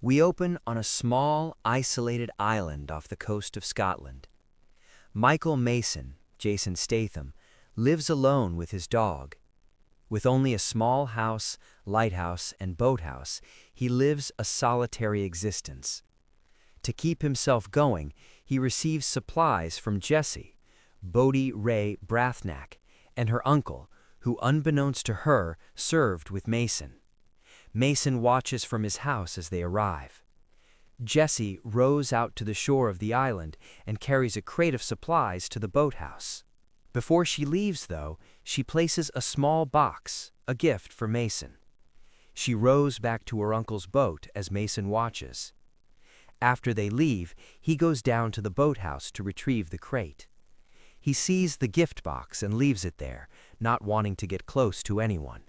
We open on a small, isolated island off the coast of Scotland. Michael Mason, Jason Statham, lives alone with his dog. With only a small house, lighthouse, and boathouse, he lives a solitary existence. To keep himself going, he receives supplies from Jessie, Bodie Ray Brathnack, and her uncle, who, unbeknownst to her, served with Mason. Mason watches from his house as they arrive. Jessie rows out to the shore of the island and carries a crate of supplies to the boathouse. Before she leaves, though, she places a small box, a gift for Mason. She rows back to her uncle's boat as Mason watches. After they leave, he goes down to the boathouse to retrieve the crate. He sees the gift box and leaves it there, not wanting to get close to anyone.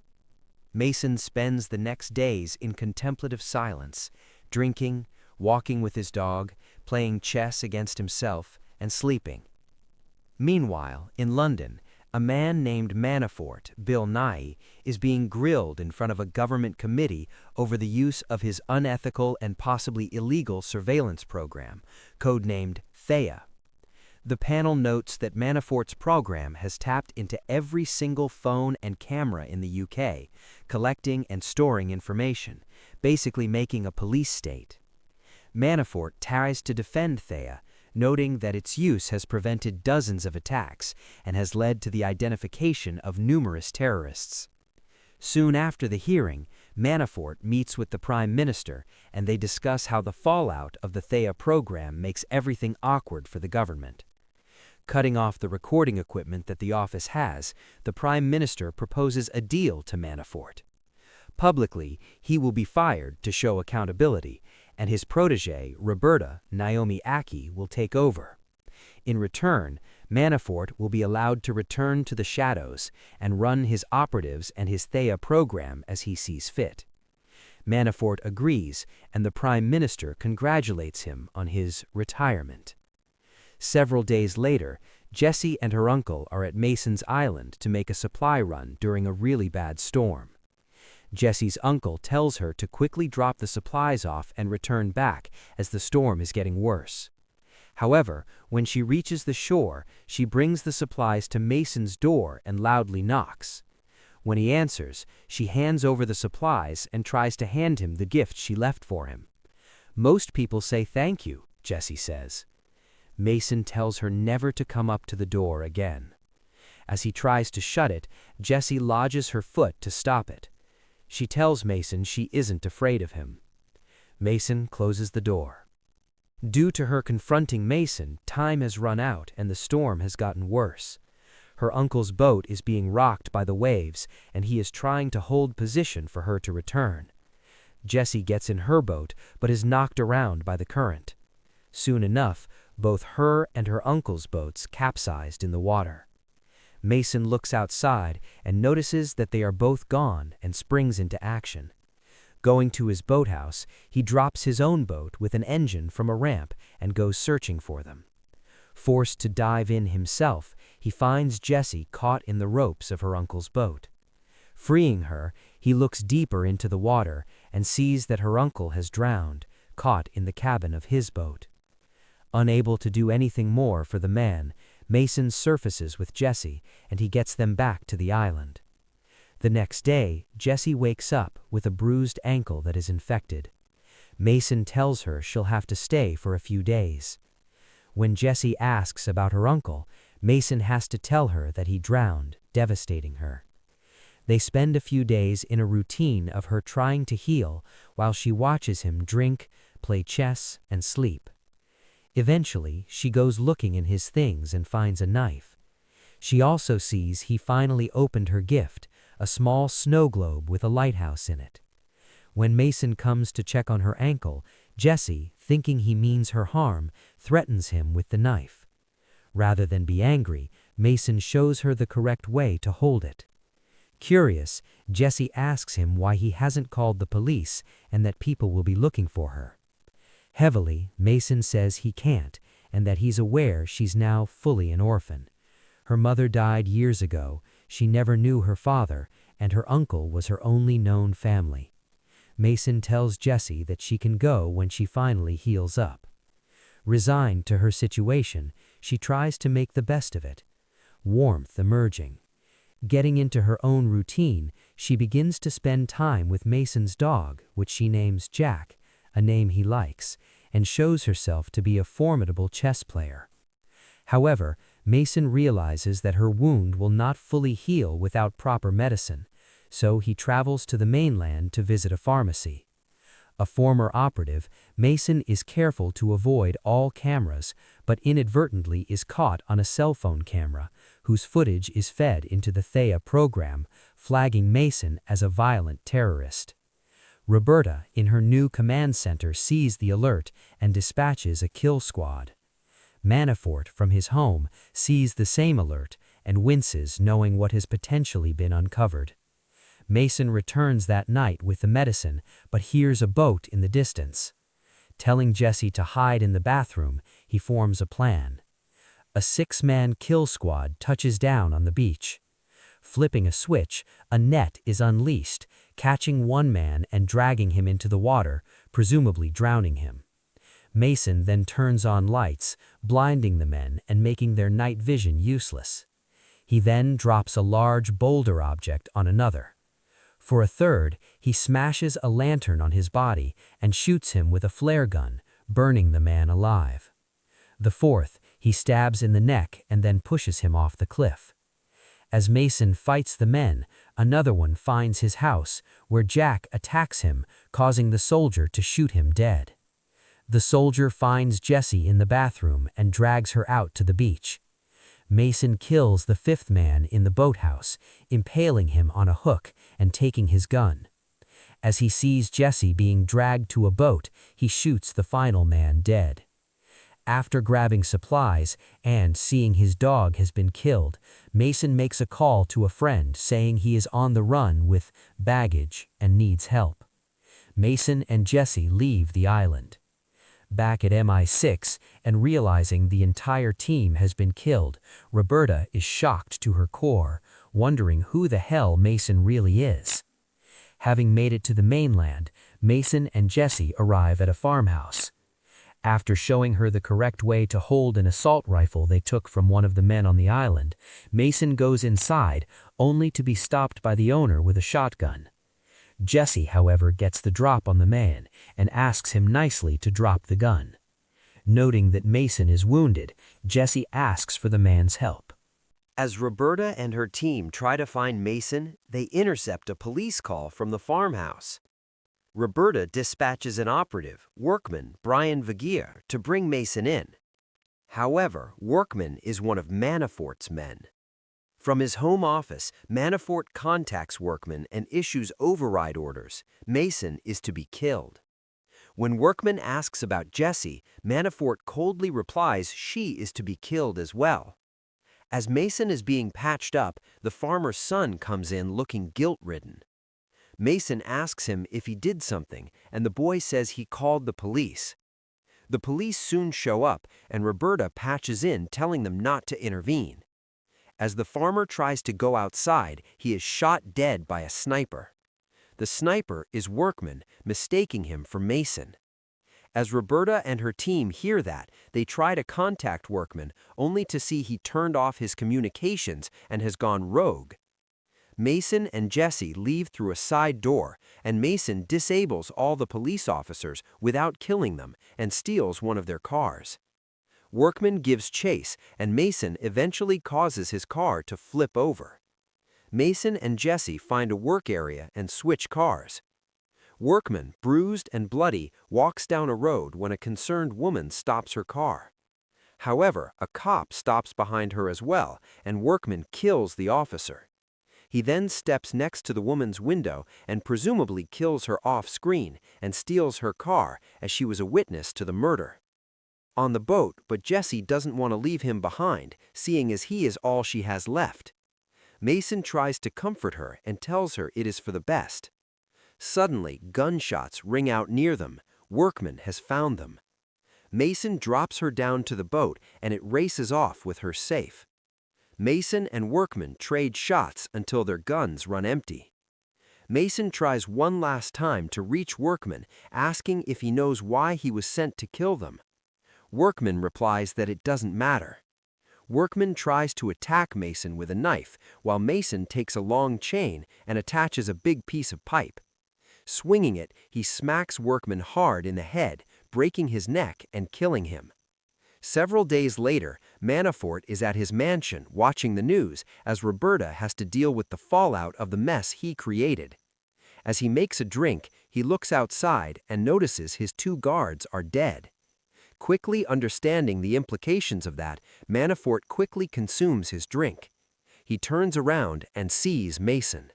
Mason spends the next days in contemplative silence, drinking, walking with his dog, playing chess against himself, and sleeping. Meanwhile, in London, a man named Manafort, Bill Nighy, is being grilled in front of a government committee over the use of his unethical and possibly illegal surveillance program, codenamed Thea. The panel notes that Manafort's program has tapped into every single phone and camera in the UK, collecting and storing information, basically making a police state. Manafort tries to defend Thea, noting that its use has prevented dozens of attacks and has led to the identification of numerous terrorists. Soon after the hearing, Manafort meets with the Prime Minister, and they discuss how the fallout of the Thea program makes everything awkward for the government. Cutting off the recording equipment that the office has, the Prime Minister proposes a deal to Manafort. Publicly, he will be fired to show accountability, and his protégé, Roberta Naomi Aki, will take over. In return, Manafort will be allowed to return to the shadows and run his operatives and his Thea program as he sees fit. Manafort agrees, and the Prime Minister congratulates him on his retirement. Several days later, Jessie and her uncle are at Mason's Island to make a supply run during a really bad storm. Jessie's uncle tells her to quickly drop the supplies off and return back as the storm is getting worse. However, when she reaches the shore, she brings the supplies to Mason's door and loudly knocks. When he answers, she hands over the supplies and tries to hand him the gift she left for him. "Most people say thank you," Jessie says. Mason tells her never to come up to the door again. As he tries to shut it, Jessie lodges her foot to stop it. She tells Mason she isn't afraid of him. Mason closes the door. Due to her confronting Mason, time has run out and the storm has gotten worse. Her uncle's boat is being rocked by the waves, and he is trying to hold position for her to return. Jessie gets in her boat, but is knocked around by the current. Soon enough, both her and her uncle's boats capsized in the water. Mason looks outside and notices that they are both gone and springs into action. Going to his boathouse, he drops his own boat with an engine from a ramp and goes searching for them. Forced to dive in himself, he finds Jessie caught in the ropes of her uncle's boat. Freeing her, he looks deeper into the water and sees that her uncle has drowned, caught in the cabin of his boat. Unable to do anything more for the man, Mason surfaces with Jessie, and he gets them back to the island. The next day, Jessie wakes up with a bruised ankle that is infected. Mason tells her she'll have to stay for a few days. When Jessie asks about her uncle, Mason has to tell her that he drowned, devastating her. They spend a few days in a routine of her trying to heal while she watches him drink, play chess, and sleep. Eventually, she goes looking in his things and finds a knife. She also sees he finally opened her gift, a small snow globe with a lighthouse in it. When Mason comes to check on her ankle, Jessie, thinking he means her harm, threatens him with the knife. Rather than be angry, Mason shows her the correct way to hold it. Curious, Jessie asks him why he hasn't called the police and that people will be looking for her. Heavily, Mason says he can't and that he's aware she's now fully an orphan. Her mother died years ago, she never knew her father, and her uncle was her only known family. Mason tells Jessie that she can go when she finally heals up. Resigned to her situation, she tries to make the best of it. Warmth emerging. Getting into her own routine, she begins to spend time with Mason's dog, which she names Jack, a name he likes, and shows herself to be a formidable chess player. However, Mason realizes that her wound will not fully heal without proper medicine, so he travels to the mainland to visit a pharmacy. A former operative, Mason is careful to avoid all cameras, but inadvertently is caught on a cell phone camera, whose footage is fed into the Thea program, flagging Mason as a violent terrorist. Roberta, in her new command center, sees the alert and dispatches a kill squad. Manafort, from his home, sees the same alert and winces knowing what has potentially been uncovered. Mason returns that night with the medicine, but hears a boat in the distance. Telling Jessie to hide in the bathroom, he forms a plan. A 6-man kill squad touches down on the beach. Flipping a switch, a net is unleashed, catching one man and dragging him into the water, presumably drowning him. Mason then turns on lights, blinding the men and making their night vision useless. He then drops a large boulder object on another. For a third, he smashes a lantern on his body and shoots him with a flare gun, burning the man alive. The fourth, he stabs in the neck and then pushes him off the cliff. As Mason fights the men, another one finds his house, where Jack attacks him, causing the soldier to shoot him dead. The soldier finds Jessie in the bathroom and drags her out to the beach. Mason kills the 5th man in the boathouse, impaling him on a hook and taking his gun. As he sees Jessie being dragged to a boat, he shoots the final man dead. After grabbing supplies and seeing his dog has been killed, Mason makes a call to a friend saying he is on the run with baggage and needs help. Mason and Jessie leave the island. Back at MI6 and realizing the entire team has been killed, Roberta is shocked to her core, wondering who the hell Mason really is. Having made it to the mainland, Mason and Jessie arrive at a farmhouse. After showing her the correct way to hold an assault rifle they took from one of the men on the island, Mason goes inside, only to be stopped by the owner with a shotgun. Jessie, however, gets the drop on the man and asks him nicely to drop the gun. Noting that Mason is wounded, Jessie asks for the man's help. As Roberta and her team try to find Mason, they intercept a police call from the farmhouse. Roberta dispatches an operative, Workman Brian Vagier, to bring Mason in. However, Workman is one of Manafort's men. From his home office, Manafort contacts Workman and issues override orders. Mason is to be killed. When Workman asks about Jessie, Manafort coldly replies she is to be killed as well. As Mason is being patched up, the farmer's son comes in looking guilt-ridden. Mason asks him if he did something, and the boy says he called the police. The police soon show up, and Roberta patches in, telling them not to intervene. As the farmer tries to go outside, he is shot dead by a sniper. The sniper is Workman, mistaking him for Mason. As Roberta and her team hear that, they try to contact Workman, only to see he turned off his communications and has gone rogue. Mason and Jessie leave through a side door, and Mason disables all the police officers without killing them and steals one of their cars. Workman gives chase, and Mason eventually causes his car to flip over. Mason and Jessie find a work area and switch cars. Workman, bruised and bloody, walks down a road when a concerned woman stops her car. However, a cop stops behind her as well, and Workman kills the officer. He then steps next to the woman's window and presumably kills her off-screen and steals her car, as she was a witness to the murder. On the boat, but Jessie doesn't want to leave him behind, seeing as he is all she has left. Mason tries to comfort her and tells her it is for the best. Suddenly, gunshots ring out near them. Workman has found them. Mason drops her down to the boat and it races off with her safe. Mason and Workman trade shots until their guns run empty. Mason tries one last time to reach Workman, asking if he knows why he was sent to kill them. Workman replies that it doesn't matter. Workman tries to attack Mason with a knife, while Mason takes a long chain and attaches a big piece of pipe. Swinging it, he smacks Workman hard in the head, breaking his neck and killing him. Several days later, Manafort is at his mansion watching the news as Roberta has to deal with the fallout of the mess he created. As he makes a drink, he looks outside and notices his 2 guards are dead. Quickly understanding the implications of that, Manafort quickly consumes his drink. He turns around and sees Mason.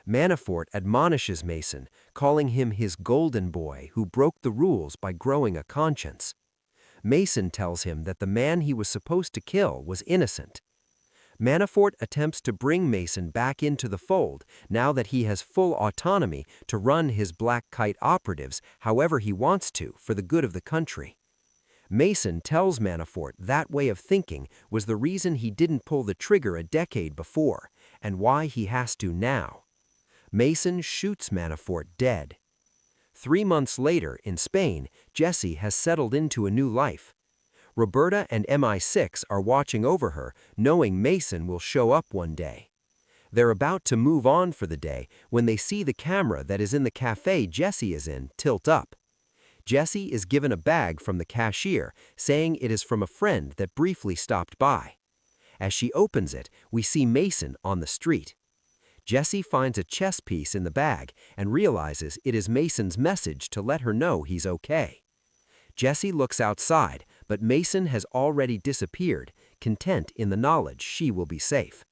Manafort admonishes Mason, calling him his golden boy who broke the rules by growing a conscience. Mason tells him that the man he was supposed to kill was innocent. Manafort attempts to bring Mason back into the fold now that he has full autonomy to run his Black Kite operatives however he wants to for the good of the country. Mason tells Manafort that way of thinking was the reason he didn't pull the trigger a decade before, and why he has to now. Mason shoots Manafort dead. 3 months later, in Spain, Jessie has settled into a new life. Roberta and MI6 are watching over her, knowing Mason will show up one day. They're about to move on for the day when they see the camera that is in the cafe Jessie is in tilt up. Jessie is given a bag from the cashier, saying it is from a friend that briefly stopped by. As she opens it, we see Mason on the street. Jessie finds a chess piece in the bag and realizes it is Mason's message to let her know he's okay. Jessie looks outside, but Mason has already disappeared, content in the knowledge she will be safe.